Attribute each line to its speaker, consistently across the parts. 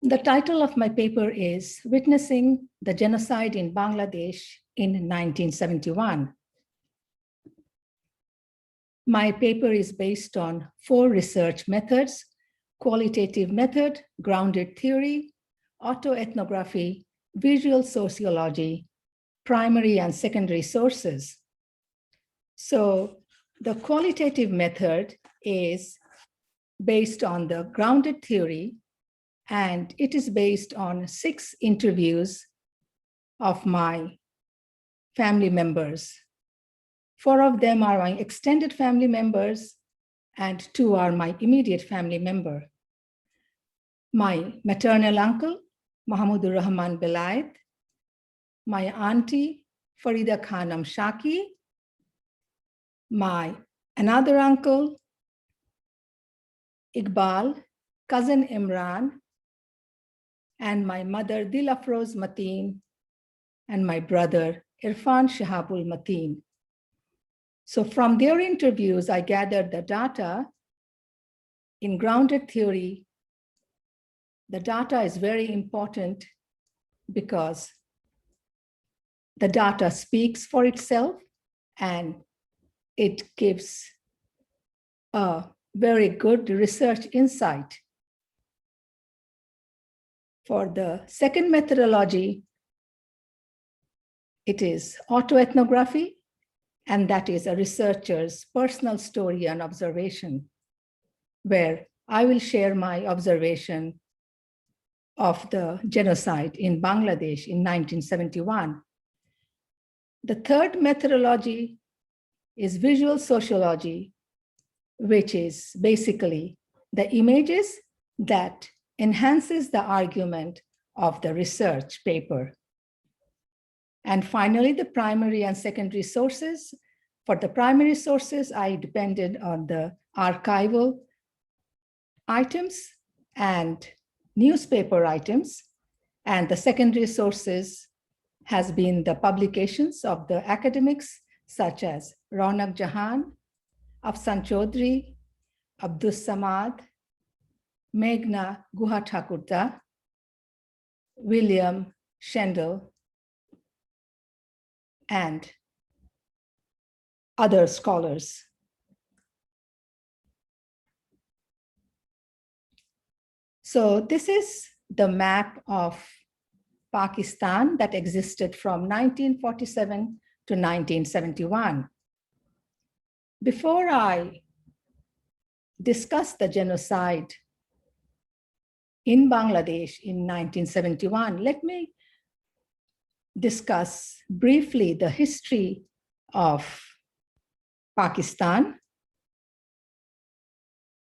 Speaker 1: The title of my paper is Witnessing the Genocide in Bangladesh in 1971. My paper is based on 4 research methods: qualitative method, grounded theory, autoethnography, visual sociology, primary and secondary sources. So the qualitative method is based on the grounded theory, and it is based on 6 interviews of my family members. 4 of them are my extended family members, and 2 are my immediate family member. My maternal uncle, Mahmudur Rahman Belayat, my auntie, Farida Khanam Shaki, my another uncle, Iqbal, cousin Imran, and my mother, Dilafroz Mateen, and my brother, Irfan Shahabul Mateen. So from their interviews, I gathered the data. In grounded theory, the data is very important because the data speaks for itself and it gives a very good research insight. For the second methodology, it is autoethnography, and that is a researcher's personal story and observation, where I will share my observation of the genocide in Bangladesh in 1971. The third methodology is visual sociology, which is basically the images that enhances the argument of the research paper. And finally, the primary and secondary sources. For the primary sources, I depended on the archival items and newspaper items. And the secondary sources has been the publications of the academics such as Ronak Jahan, Afsan Chaudhry, Abdus Samad, Meghna Guha Thakurta, William Schendel, and other scholars. So this is the map of Pakistan that existed from 1947 to 1971. Before I discuss the genocide in Bangladesh in 1971, let me discuss briefly the history of Pakistan.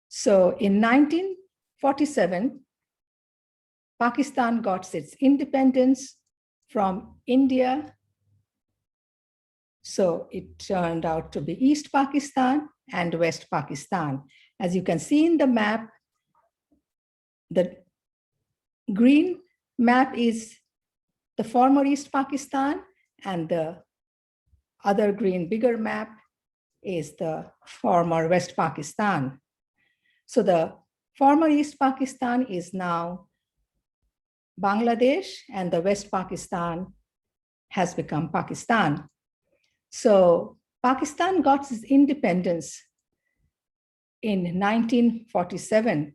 Speaker 1: So in 1947, Pakistan got its independence from India. So it turned out to be East Pakistan and West Pakistan. As you can see in the map, the green map is the former East Pakistan, and the other green bigger map is the former West Pakistan. So the former East Pakistan is now Bangladesh, and the West Pakistan has become Pakistan. So Pakistan got its independence in 1947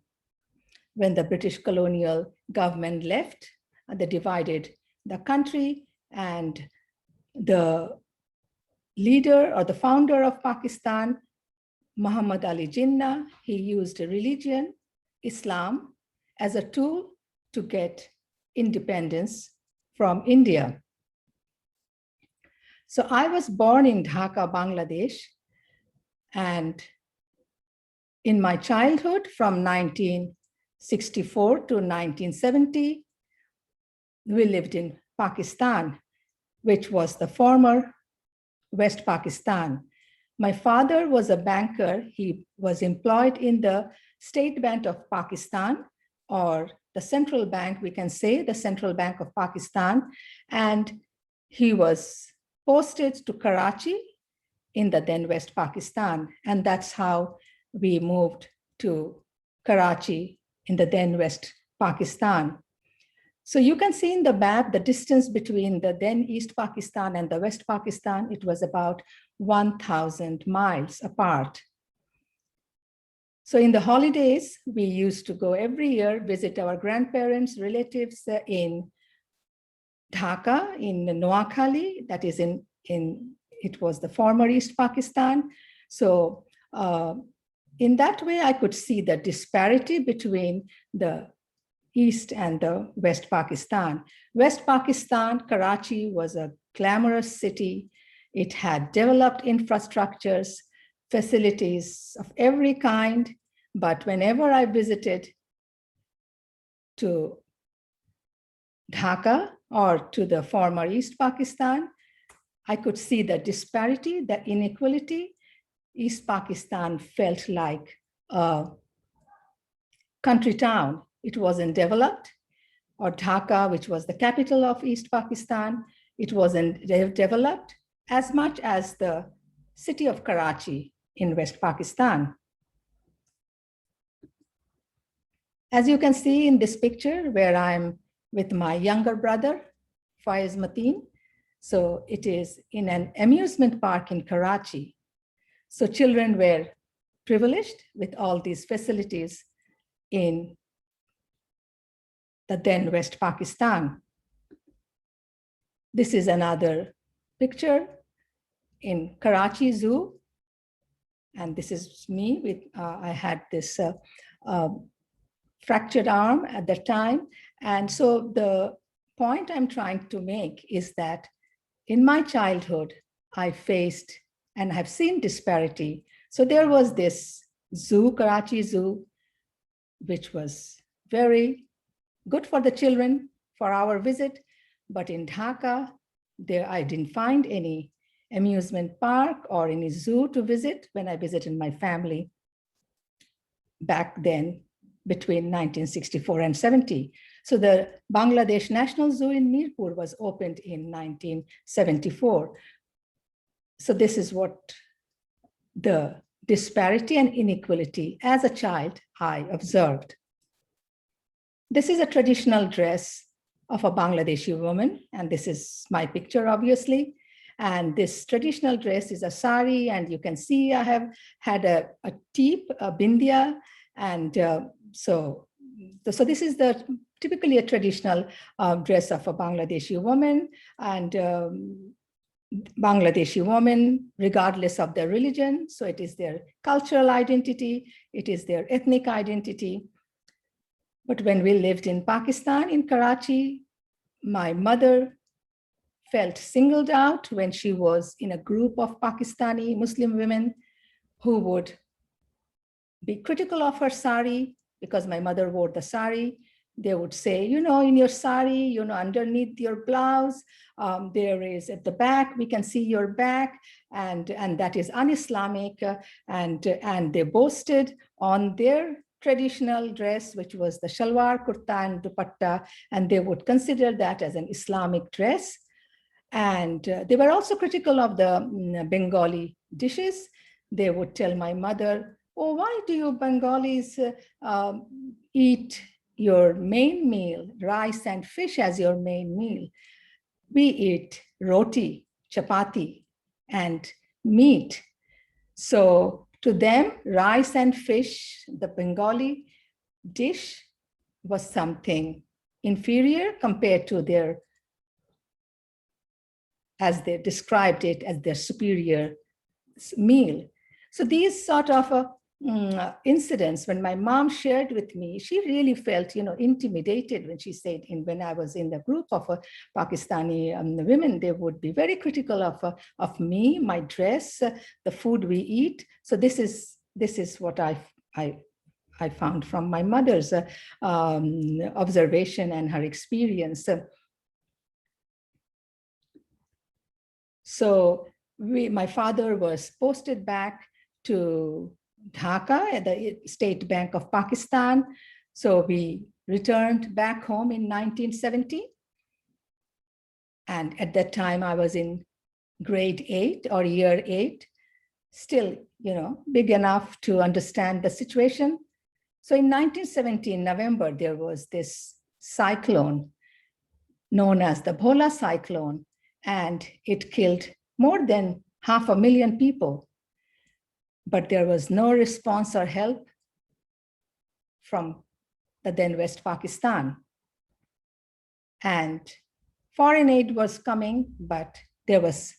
Speaker 1: when the British colonial government left, and they divided the country, and the leader or the founder of Pakistan, Muhammad Ali Jinnah, he used religion, Islam, as a tool to get independence from India. So I was born in Dhaka, Bangladesh, and in my childhood from 1964 to 1970, we lived in Pakistan, which was the former West Pakistan. My father was a banker. He was employed in the State Bank of Pakistan, or the central bank, we can say, the Central Bank of Pakistan. And he was posted to Karachi in the then West Pakistan. And that's how we moved to Karachi in the then West Pakistan. So you can see in the map the distance between the then East Pakistan and the West Pakistan. It was about 1,000 miles apart. So in the holidays, we used to go every year, visit our grandparents, relatives in Dhaka, in Noakhali, that is it was the former East Pakistan. So in that way, I could see the disparity between the East and the West Pakistan. West Pakistan, Karachi was a glamorous city. It had developed infrastructures, facilities of every kind. But whenever I visited to Dhaka or to the former East Pakistan, I could see the disparity, the inequality. East Pakistan felt like a country town. It wasn't developed. Or Dhaka, which was the capital of East Pakistan, it wasn't developed as much as the city of Karachi in West Pakistan. As you can see in this picture, where I'm with my younger brother, Faiz Mateen. So it is in an amusement park in Karachi. So children were privileged with all these facilities in the then West Pakistan. This is another picture in Karachi Zoo. And this is me with, I had this fractured arm at that time. And so the point I'm trying to make is that in my childhood, I faced and have seen disparity. So there was this zoo, Karachi Zoo, which was very good for the children for our visit. But in Dhaka, there I didn't find any amusement park or any zoo to visit when I visited my family back then between 1964 and 70. So the Bangladesh National Zoo in Mirpur was opened in 1974. So this is what the disparity and inequality as a child I observed. This is a traditional dress of a Bangladeshi woman, and this is my picture, obviously. And this traditional dress is a sari, and you can see I have had a teep, a bindia, and so this is typically a traditional dress of a Bangladeshi woman, and Bangladeshi woman, regardless of their religion. So it is their cultural identity, it is their ethnic identity. But when we lived in Pakistan, in Karachi, my mother felt singled out when she was in a group of Pakistani Muslim women who would be critical of her sari because my mother wore the sari. They would say, you know, in your sari, you know, underneath your blouse, there is at the back, we can see your back, and that is un-Islamic. And they boasted on their traditional dress, which was the shalwar, kurta, and dupatta, and they would consider that as an Islamic dress. And they were also critical of the Bengali dishes. They would tell my mother, oh, why do you Bengalis eat your main meal, rice and fish as your main meal? We eat roti, chapati, and meat. So to them, rice and fish, the Bengali dish, was something inferior compared to their, as they described it, as their superior meal. So these sort of incidents, when my mom shared with me, she really felt, you know, intimidated when she said, when I was in the group of Pakistani women, they would be very critical of me, my dress, the food we eat. So this is what I found from my mother's observation and her experience. So my father was posted back to Dhaka at the State Bank of Pakistan. So we returned back home in 1970. And at that time I was in grade 8 or year 8, still, you know, big enough to understand the situation. So in 1970, in November, there was this cyclone known as the Bhola cyclone, and it killed more than 500,000 people. But there was no response or help from the then West Pakistan. And foreign aid was coming, but there was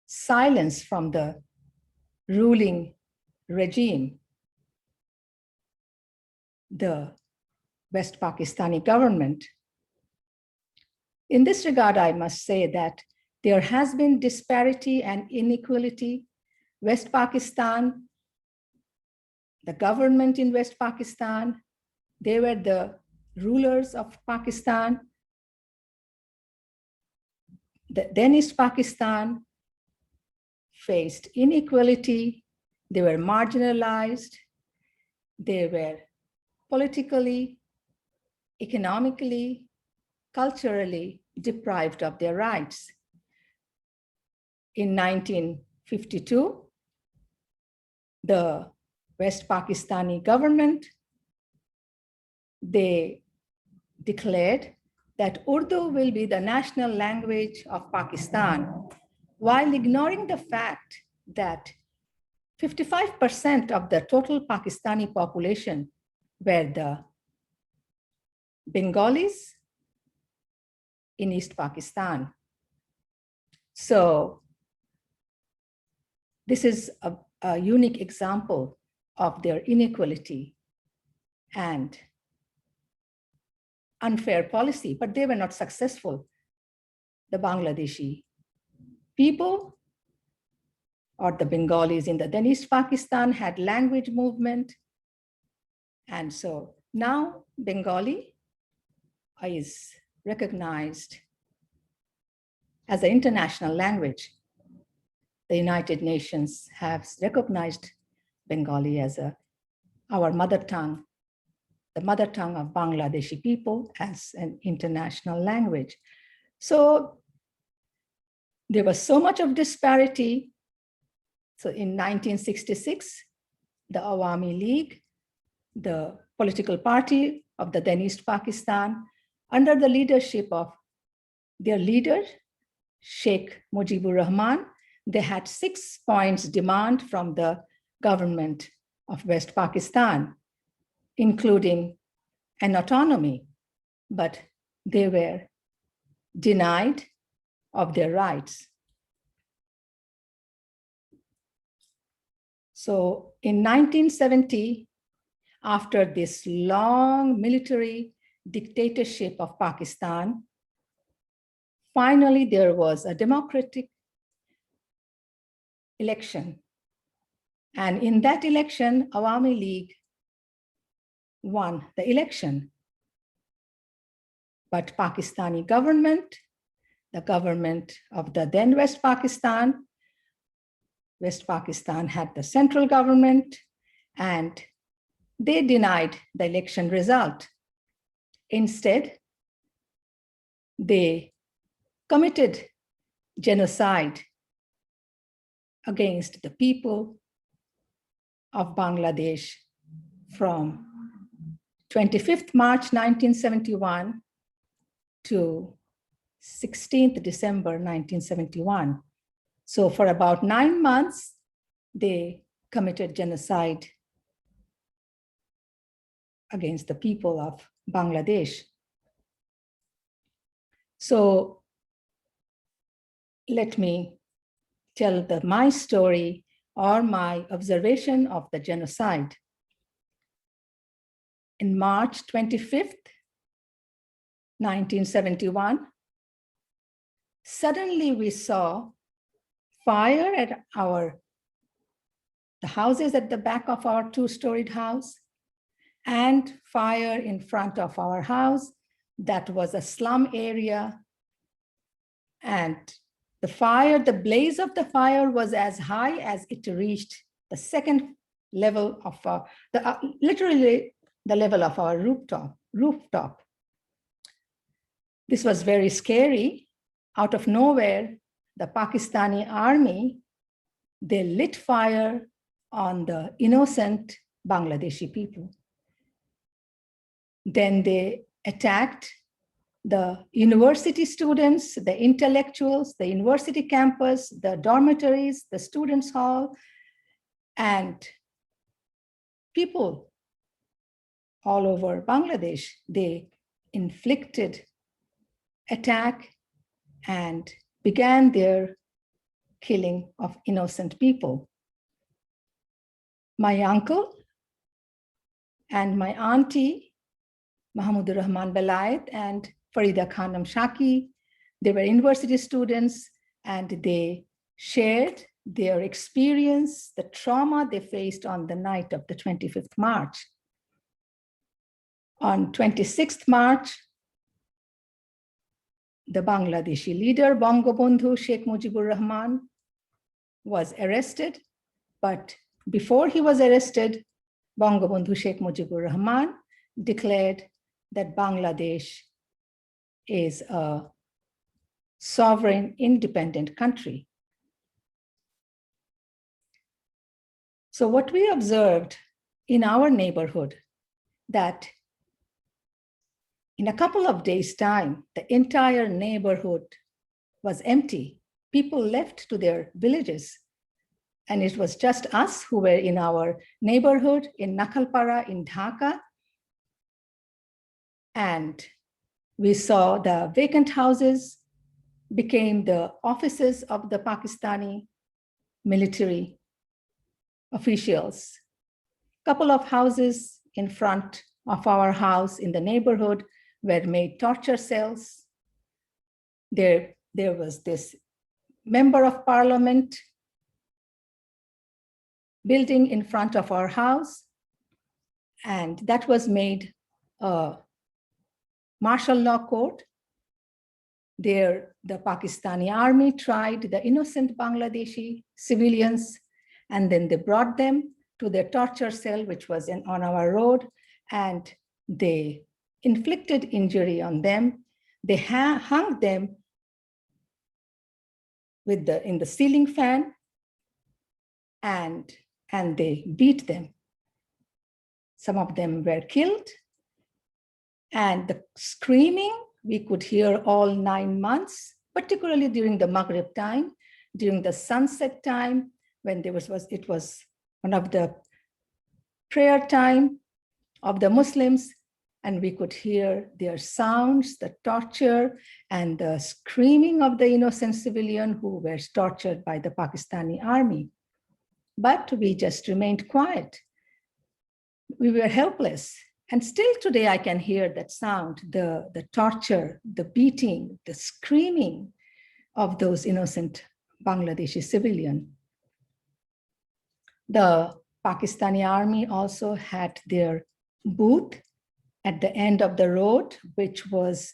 Speaker 1: silence from the ruling regime. The West Pakistani government. In this regard, I must say that there has been disparity and inequality. West Pakistan, the government in West Pakistan, they were the rulers of Pakistan. Then East Pakistan faced inequality. They were marginalized. They were politically, economically, culturally deprived of their rights. In 1952, the West Pakistani government, they declared that Urdu will be the national language of Pakistan, while ignoring the fact that 55% of the total Pakistani population were the Bengalis in East Pakistan. So this is a unique example of their inequality and unfair policy, but they were not successful. The Bangladeshi people or the Bengalis in the then East Pakistan had language movement. And so now Bengali is recognized as an international language. The United Nations has recognized Bengali as our mother tongue, the mother tongue of Bangladeshi people, as an international language. So there was so much of disparity. So in 1966, the Awami League, the political party of the then East Pakistan, under the leadership of their leader, Sheikh Mujibur Rahman, they had 6 points demand from the government of West Pakistan, including an autonomy, but they were denied of their rights. So in 1970, after this long military dictatorship of Pakistan, finally there was a democratic election. And in that election, Awami League won the election. But Pakistani government, the government of the then West Pakistan had the central government, and they denied the election result. Instead, they committed genocide against the people of Bangladesh from 25th March 1971 to 16th December 1971. So for about 9 months, they committed genocide against the people of Bangladesh. So let me tell my story or my observation of the genocide. In March 25th, 1971, suddenly we saw fire at the houses at the back of our 2-storied house, and fire in front of our house. That was a slum area. And the blaze of the fire was as high as it reached the second level of literally the level of our rooftop. This was very scary. Out of nowhere, the Pakistani army, they lit fire on the innocent Bangladeshi people. Then they attacked the university students, the intellectuals, the university campus, the dormitories, the students' hall, and people all over Bangladesh. They inflicted attack and began their killing of innocent people. My uncle and my auntie, Mahmudur Rahman Belayat and Farida Khanam Shaki, they were university students, and they shared their experience, the trauma they faced on the night of the 25th March. On 26th March, the Bangladeshi leader, Bangabandhu Sheikh Mujibur Rahman, was arrested. But before he was arrested, Bangabandhu Sheikh Mujibur Rahman declared that Bangladesh is a sovereign, independent country. So what we observed in our neighborhood, that in a couple of days' time, the entire neighborhood was empty. People left to their villages. And it was just us who were in our neighborhood in Nakalpara in Dhaka. And we saw the vacant houses became the offices of the Pakistani military officials. A couple of houses in front of our house in the neighborhood were made torture cells. There was this member of parliament building in front of our house, and that was made a martial law court. There, the Pakistani army tried the innocent Bangladeshi civilians, and then they brought them to their torture cell, which was on our road, and they inflicted injury on them. They hung them in the ceiling fan, and they beat them. Some of them were killed, and the screaming we could hear all 9 months, particularly during the Maghrib time, during the sunset time, when it was one of the prayer time of the Muslims, and we could hear their sounds, the torture, and the screaming of the innocent civilian who were tortured by the Pakistani army. But we just remained quiet. We were helpless. And still today I can hear that sound, the torture, the beating, the screaming of those innocent Bangladeshi civilians. The Pakistani army also had their booth at the end of the road, which was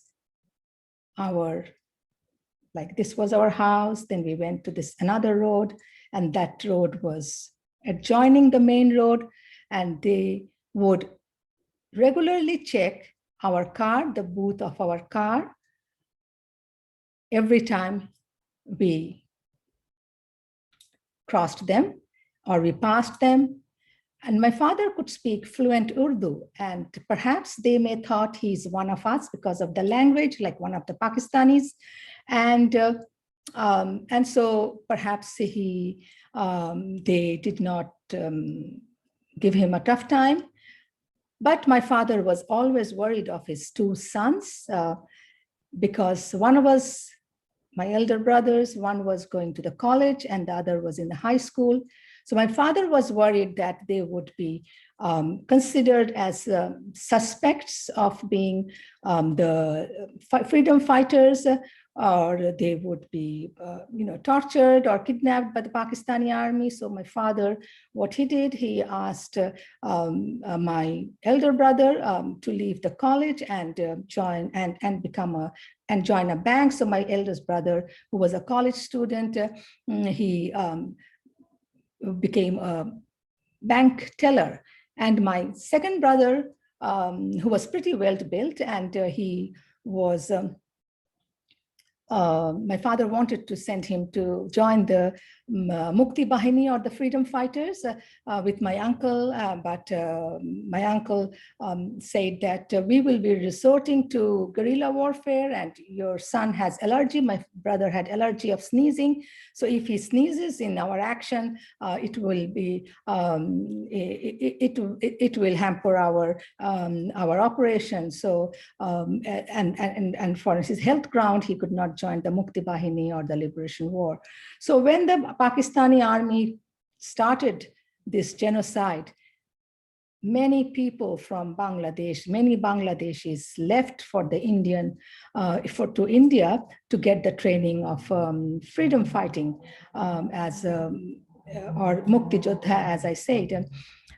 Speaker 1: this was our house. Then we went to this another road, and that road was adjoining the main road, and they would regularly check our car, the booth of our car, every time we crossed them or we passed them. And my father could speak fluent Urdu, and perhaps they may thought he's one of us because of the language, like one of the Pakistanis. And so perhaps they did not give him a tough time. But my father was always worried of his two sons because one of us, my elder brothers, one was going to the college and the other was in the high school. So my father was worried that they would be considered as suspects of being the freedom fighters, or they would be tortured or kidnapped by the Pakistani army. So my father, what he did, he asked my elder brother to leave the college and join and join a bank. So my eldest brother, who was a college student, he became a bank teller. And my second brother, who was pretty well built, and he was, my father wanted to send him to join the Mukti Bahini, or the freedom fighters, with my uncle, but my uncle said that we will be resorting to guerrilla warfare, and your son has allergy. My brother had allergy of sneezing. So if he sneezes in our action, it will be it will hamper our operation. So and for his health ground, he could not join the Mukti Bahini or the Liberation War. So when the Pakistani army started this genocide, many people from Bangladesh, many Bangladeshis left for the to India to get the training of freedom fighting or Mukti Jodha, as I said.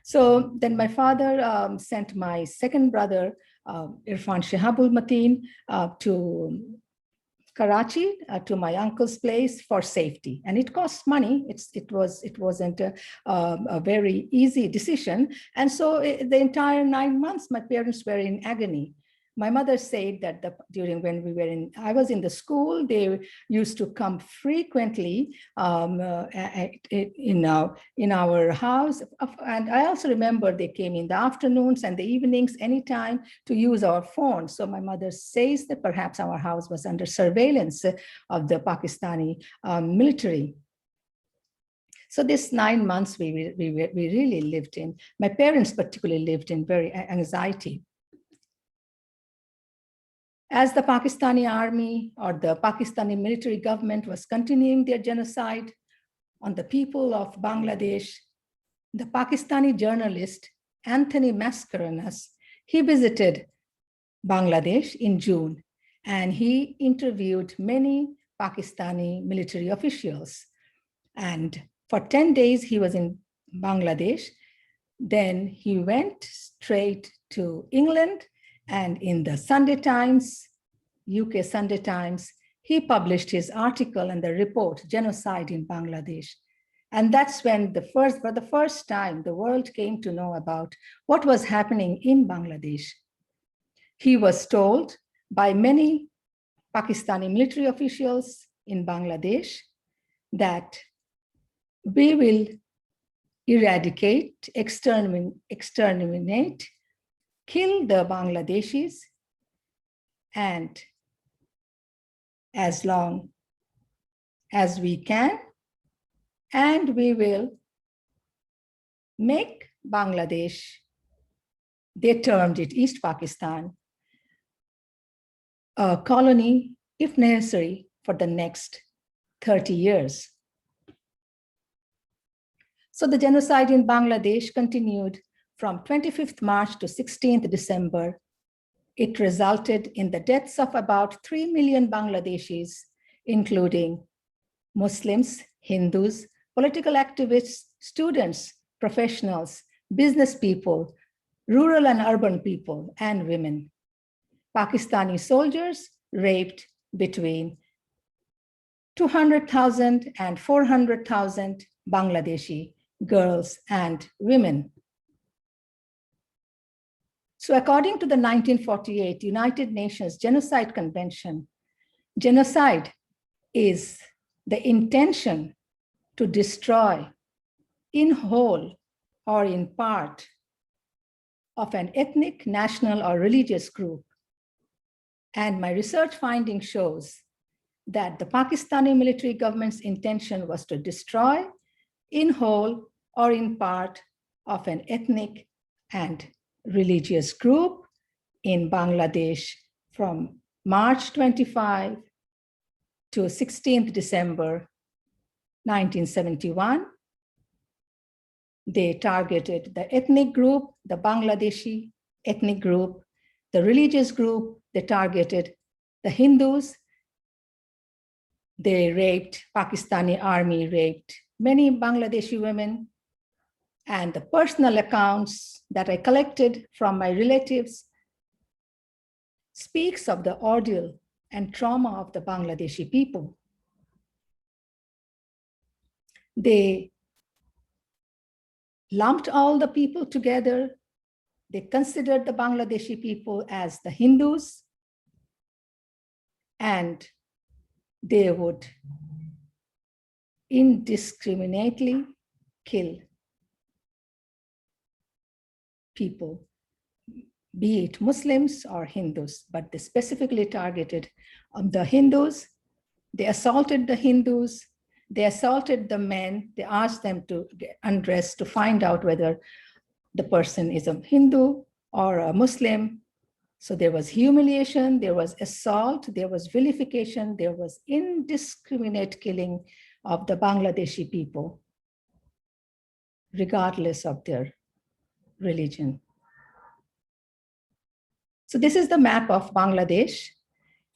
Speaker 1: So then my father sent my second brother, Irfan Shahabul Mateen, to Karachi, to my uncle's place for safety, and it cost money. It wasn't a very easy decision, and so the entire 9 months, my parents were in agony. My mother said that during when I was in the school, they used to come frequently in our house. And I also remember they came in the afternoons and the evenings, anytime, to use our phones. So my mother says that perhaps our house was under surveillance of the Pakistani military. So this 9 months we really lived in, my parents particularly lived in very anxiety. As the Pakistani army or the Pakistani military government was continuing their genocide on the people of Bangladesh, the Pakistani journalist Anthony Mascarenhas, he visited Bangladesh in June, and he interviewed many Pakistani military officials. And for 10 days, he was in Bangladesh. Then he went straight to England, and in the Sunday Times, UK Sunday Times, he published his article and the report, Genocide in Bangladesh. And that's when for the first time, the world came to know about what was happening in Bangladesh. He was told by many Pakistani military officials in Bangladesh that we will eradicate, exterminate, kill the Bangladeshis, and as long as we can, and we will make Bangladesh, they termed it East Pakistan, a colony, if necessary, for the next 30 years. So the genocide in Bangladesh continued from 25th March to 16th December. It resulted in the deaths of about 3 million Bangladeshis, including Muslims, Hindus, political activists, students, professionals, business people, rural and urban people, and women. Pakistani soldiers raped between 200,000 and 400,000 Bangladeshi girls and women. So according to the 1948 United Nations Genocide Convention, genocide is the intention to destroy in whole or in part of an ethnic, national, or religious group. And my research finding shows that the Pakistani military government's intention was to destroy in whole or in part of an ethnic and religious group in Bangladesh from March 25 to 16th December 1971. They targeted the ethnic group, the Bangladeshi ethnic group, the religious group. They targeted the Hindus. They raped, Pakistani army raped many Bangladeshi women. And the personal accounts that I collected from my relatives speaks of the ordeal and trauma of the Bangladeshi people. They lumped all the people together. They considered the Bangladeshi people as the Hindus, and they would indiscriminately kill people, be it Muslims or Hindus, but they specifically targeted the Hindus. They assaulted the Hindus, they assaulted the men, they asked them to get undressed to find out whether the person is a Hindu or a Muslim. So there was humiliation, there was assault, there was vilification, there was indiscriminate killing of the Bangladeshi people, regardless of their religion. So this is the map of Bangladesh,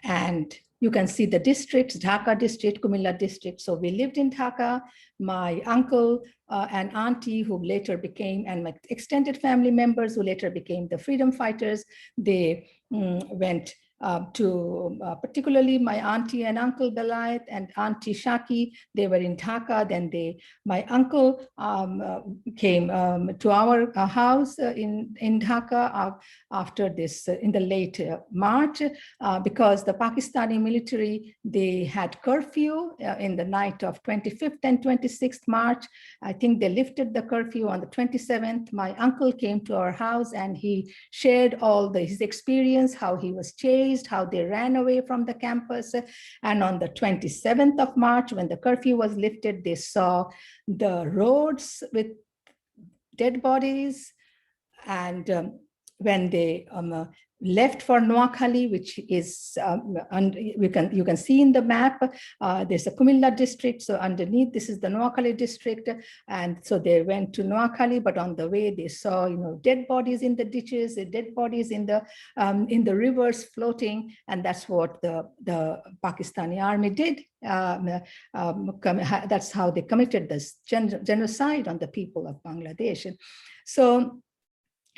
Speaker 1: and you can see the districts, Dhaka district, Kumilla district. So we lived in Dhaka. My uncle and auntie, who later became, and my extended family members who later became the freedom fighters, they went to particularly my auntie and uncle Belayat and auntie Shaki. They were in Dhaka. Then my uncle came to our house in Dhaka after this in the late March because the Pakistani military, they had curfew in the night of 25th and 26th March. I think they lifted the curfew on the 27th. My uncle came to our house and he shared all his experience, how he was chased, how they ran away from the campus. And on the 27th of March, when the curfew was lifted, they saw the roads with dead bodies. And when they left for Noakhali, which is, you can see in the map, there's a Kumilla district. So underneath, this is the Noakhali district. And so they went to Noakhali, but on the way they saw, dead bodies in the ditches, dead bodies in the rivers floating. And that's what the Pakistani army did. That's how they committed this genocide on the people of Bangladesh. So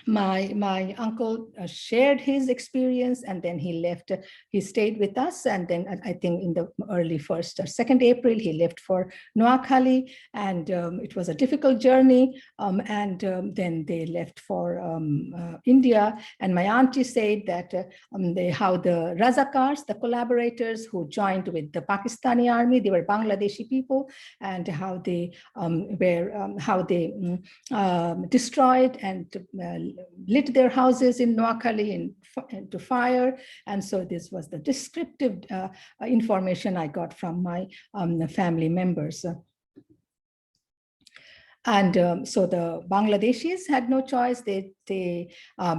Speaker 1: my uncle shared his experience, and then he left. He stayed with us, and then I think in the early 1st or 2nd April, he left for Noakhali, and it was a difficult journey. Then they left for India, and my auntie said that how the Razakars, the collaborators who joined with the Pakistani army, they were Bangladeshi people, and how they destroyed and lit their houses in Noakhali into fire. And so this was the descriptive information I got from my family members. And so the Bangladeshis had no choice. They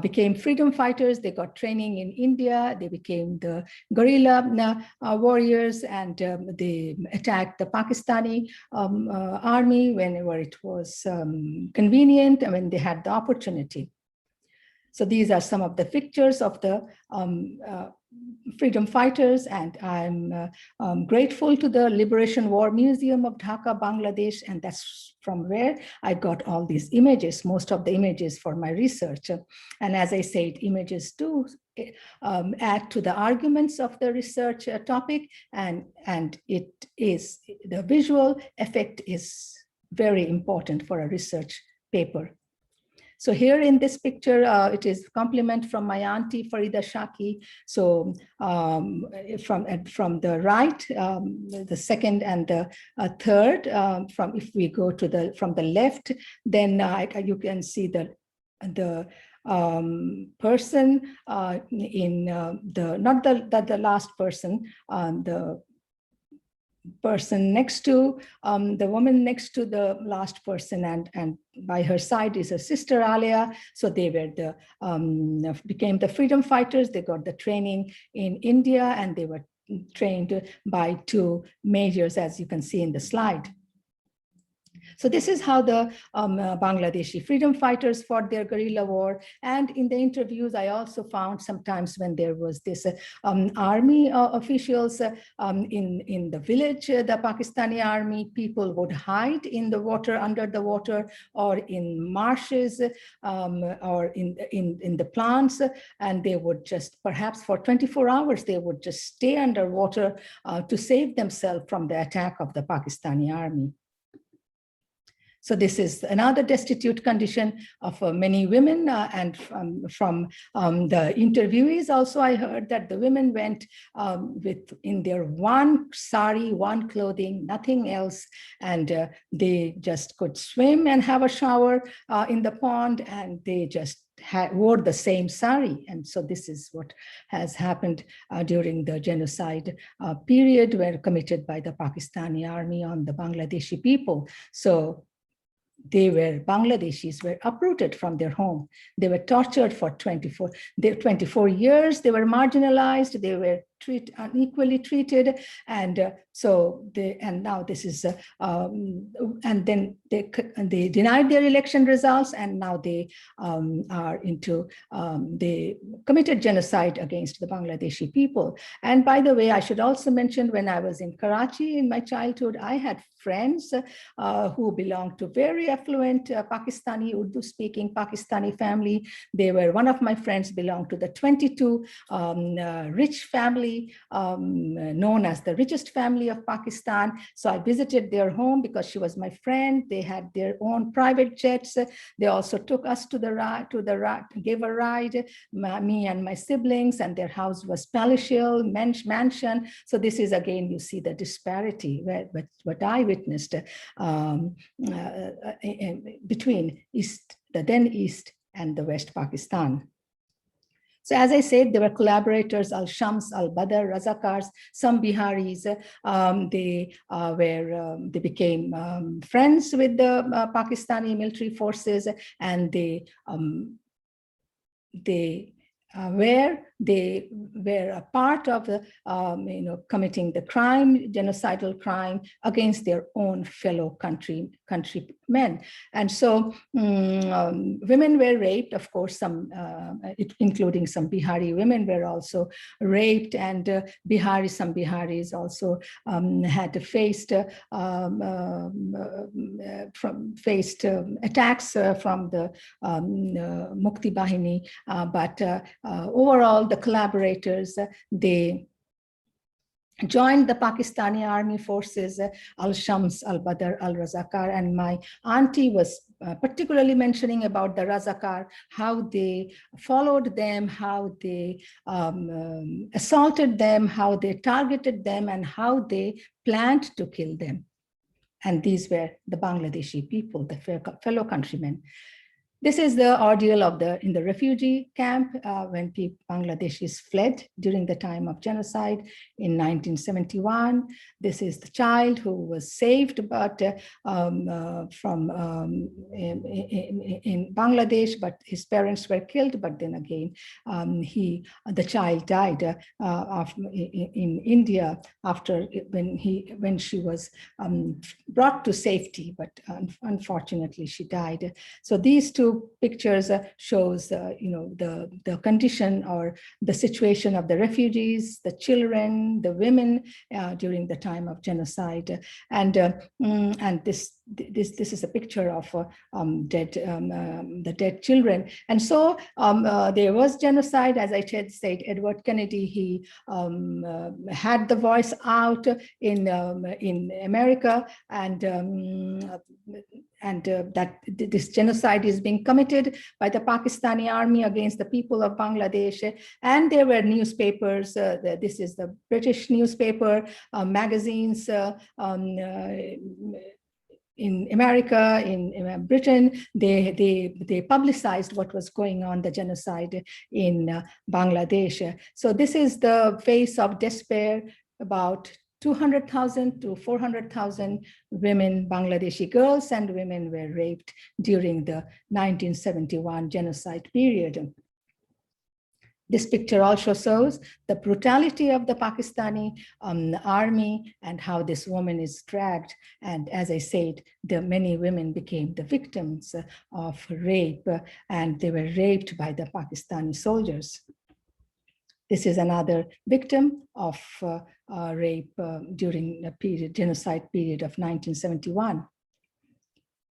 Speaker 1: became freedom fighters. They got training in India. They became the guerrilla warriors, and they attacked the Pakistani army whenever it was convenient and when they had the opportunity. So these are some of the pictures of the freedom fighters, and I'm grateful to the Liberation War Museum of Dhaka, Bangladesh, and that's from where I got all these images, most of the images for my research. And as I said, images do add to the arguments of the research topic, and it is, the visual effect is very important for a research paper. So here in this picture, it is compliment from my auntie Farida Shaki. So from the right, the second and the third, if we go to from the left, then you can see the person in not the last person, the person next to the woman next to the last person, and by her side is her sister Alia. So they were became the freedom fighters. They got the training in India, and they were trained by 2 majors, as you can see in the slide. So this is how the Bangladeshi freedom fighters fought their guerrilla war. And in the interviews, I also found sometimes when there was this army officials in the village, the Pakistani army, people would hide in the water, under the water, or in marshes, or in the plants, and they would just, perhaps for 24 hours, they would just stay underwater to save themselves from the attack of the Pakistani army. So this is another destitute condition of many women, and from the interviewees also, I heard that the women went in their one sari, one clothing, nothing else, and they just could swim and have a shower in the pond, and they just wore the same sari. And so this is what has happened during the genocide period were committed by the Pakistani army on the Bangladeshi people. So Bangladeshis were uprooted from their home. They were tortured for 24 years. They were marginalized. They were unequally treated, and now this is and then they denied their election results, and now they they committed genocide against the Bangladeshi people. And by the way, I should also mention, when I was in Karachi in my childhood, I had friends who belonged to very affluent Pakistani, Urdu-speaking Pakistani family. One of my friends belonged to the 22 rich family, known as the richest family of Pakistan. So I visited their home because she was my friend. They had their own private jets. They also took us to gave a ride, me and my siblings, and their house was palatial, mansion. So this is, again, you see the disparity, what I witnessed between the then East and the West Pakistan. So as I said, there were collaborators, Al-Shams, Al-Badr, Razakars, some Biharis. They became friends with the Pakistani military forces, and they were a part of the, committing the genocidal crime against their own fellow countrymen. And so women were raped, of course, including some Bihari women were also raped, and some Biharis also had faced attacks from the Mukti Bahini, but overall, the collaborators, they joined the Pakistani army forces, Al-Shams, Al-Badr, Al-Razakar, and my auntie was particularly mentioning about the Razakar, how they followed them, how they assaulted them, how they targeted them, and how they planned to kill them. And these were the Bangladeshi people, the fellow countrymen. This is the ordeal in the refugee camp when Bangladeshis fled during the time of genocide in 1971. This is the child who was saved, but from in Bangladesh, but his parents were killed. But then again, the child died in India when she was brought to safety, but unfortunately she died. So these two pictures shows the condition or the situation of the refugees, the children, the women during the time of genocide, and this is a picture of the dead children. And so there was genocide, as I said. Edward Kennedy, he had the voice out in America, and that this genocide is being committed by the Pakistani army against the people of Bangladesh. And there were newspapers. This is the British newspaper, magazines. In America, in Britain, they publicized what was going on, the genocide in Bangladesh. So this is the face of despair. About 200,000 to 400,000 women, Bangladeshi girls and women, were raped during the 1971 genocide period. This picture also shows the brutality of the Pakistani army and how this woman is dragged. And as I said, many women became the victims of rape, and they were raped by the Pakistani soldiers. This is another victim of rape during the genocide period of 1971.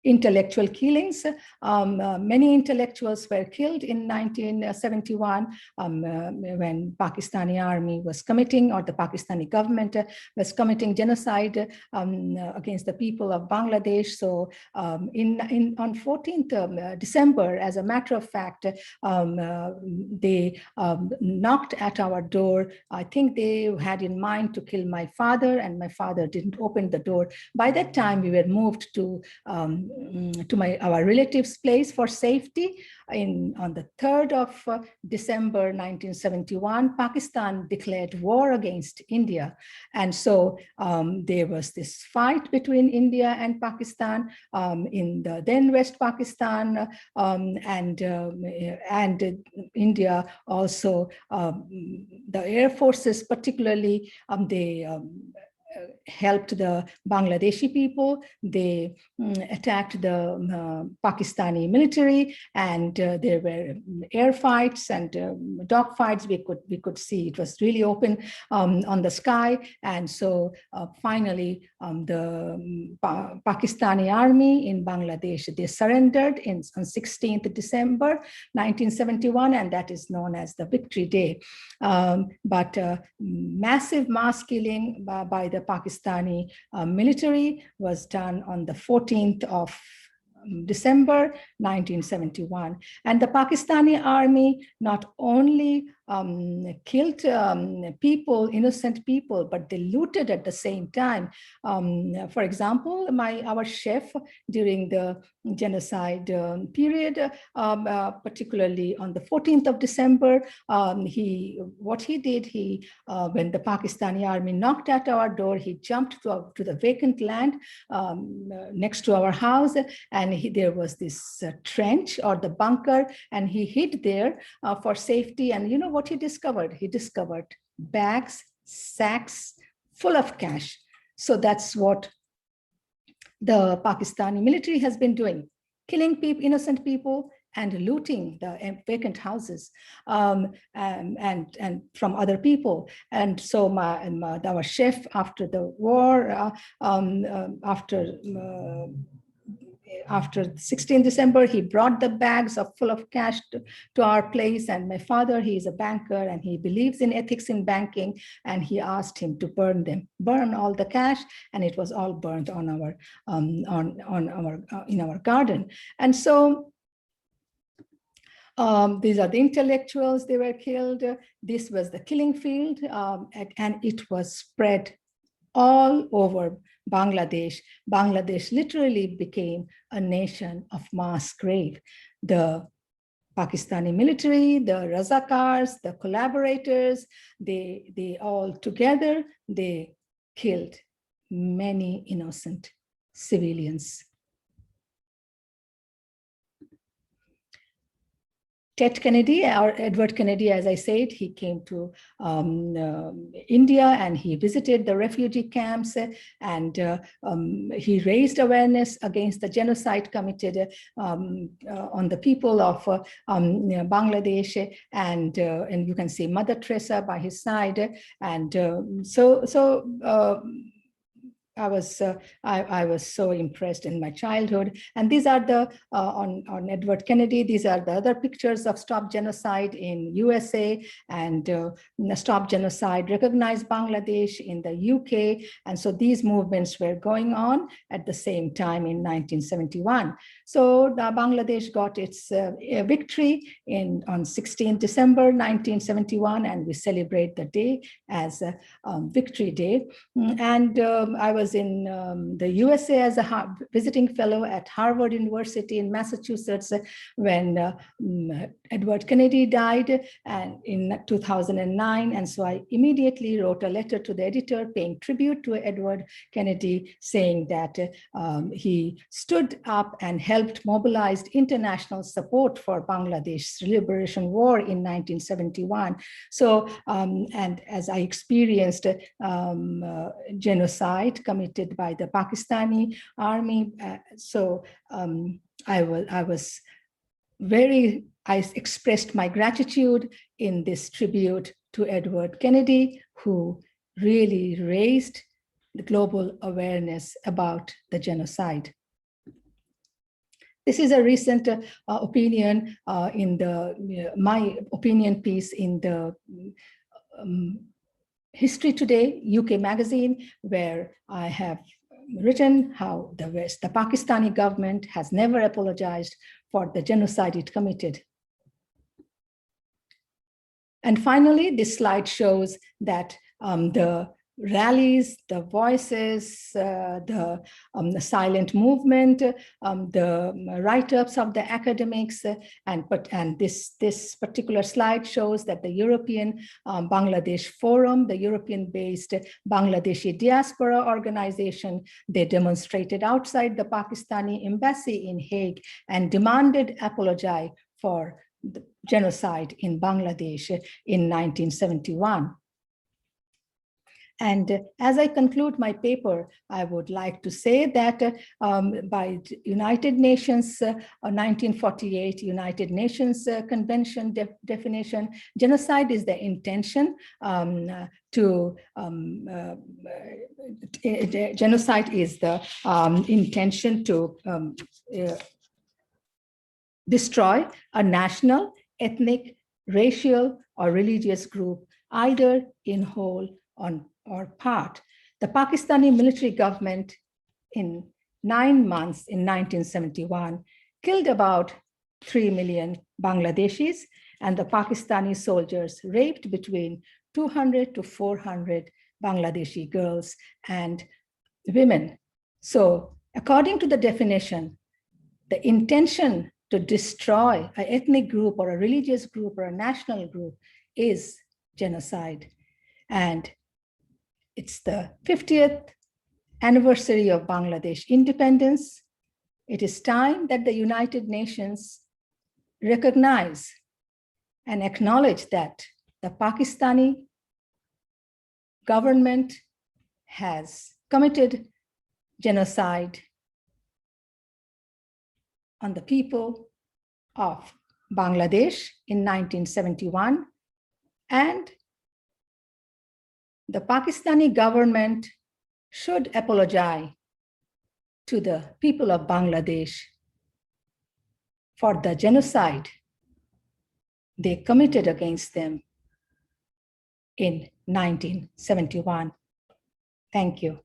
Speaker 1: intellectual killings. Many intellectuals were killed in 1971 when Pakistani army was committing, or the Pakistani government was committing genocide against the people of Bangladesh. So on 14th December, as a matter of fact, they knocked at our door. I think they had in mind to kill my father, and my father didn't open the door. By that time, we were moved to our relative's place for safety. On the 3rd of December 1971, Pakistan declared war against India. And so there was this fight between India and Pakistan in the then West Pakistan, and India also, the air forces particularly, they helped the Bangladeshi people. They attacked the Pakistani military, and there were air fights and dog fights. We could see it was really open on the sky. And so finally, the Pakistani army in Bangladesh, they surrendered on 16th December 1971, and that is known as the Victory Day. But massive mass killing by the Pakistani military was done on the 14th of December 1971. And the Pakistani army not only killed people, innocent people, but they looted at the same time. For example, our chef during the genocide period, particularly on the 14th of December, when the Pakistani army knocked at our door, he jumped to the vacant land next to our house, and there was this trench or the bunker, and he hid there for safety. And you know what he discovered? He discovered bags, sacks full of cash. So that's what the Pakistani military has been doing, killing people, innocent people, and looting the vacant houses and from other people. And so our chef, after the war, after 16 December, he brought the bags full of cash to our place. And my father, he is a banker and he believes in ethics in banking. And he asked him to burn all the cash, and it was all burnt on our in our garden. And so these are the intellectuals, they were killed. This was the killing field, and it was spread all over Bangladesh. Bangladesh literally became a nation of mass grave. The Pakistani military, the Razakars, the collaborators, they all together, they killed many innocent civilians. Ted Kennedy, or Edward Kennedy, as I said, he came to India and he visited the refugee camps, and he raised awareness against the genocide committed on the people of Bangladesh, and you can see Mother Teresa by his side. And I was so impressed in my childhood. And these are the on Edward Kennedy. These are the other pictures of Stop Genocide in USA, and Stop Genocide Recognize Bangladesh in the UK. And so these movements were going on at the same time in 1971. So Bangladesh got its victory on 16 December 1971, and we celebrate the day as Victory Day. And I was in the USA as a visiting fellow at Harvard University in Massachusetts when Edward Kennedy died in 2009. And so I immediately wrote a letter to the editor paying tribute to Edward Kennedy, saying that he stood up and helped mobilize international support for Bangladesh's liberation war in 1971. So, and as I experienced genocide committed by the Pakistani army, I expressed my gratitude in this tribute to Edward Kennedy, who really raised the global awareness about the genocide. This is a recent opinion in the my opinion piece in the History Today UK magazine, where I have written how the Pakistani government has never apologized for the genocide it committed. And finally, this slide shows that the rallies, the voices, the silent movement, the write-ups of the academics, and this particular slide shows that the European Bangladesh Forum, the European-based Bangladeshi diaspora organization, they demonstrated outside the Pakistani embassy in Hague and demanded apology for the genocide in Bangladesh in 1971. And as I conclude my paper, I would like to say that by United Nations 1948 United Nations Convention definition, genocide is the intention genocide is the intention to destroy a national, ethnic, racial, or religious group, either in whole or part. The Pakistani military government in 9 months in 1971 killed about 3 million Bangladeshis, and the Pakistani soldiers raped between 200 to 400 Bangladeshi girls and women. So according to the definition, the intention to destroy an ethnic group or a religious group or a national group is genocide. And it's the 50th anniversary of Bangladesh independence. It is time that the United Nations recognize and acknowledge that the Pakistani government has committed genocide on the people of Bangladesh in 1971, and the Pakistani government should apologize to the people of Bangladesh for the genocide they committed against them in 1971. Thank you.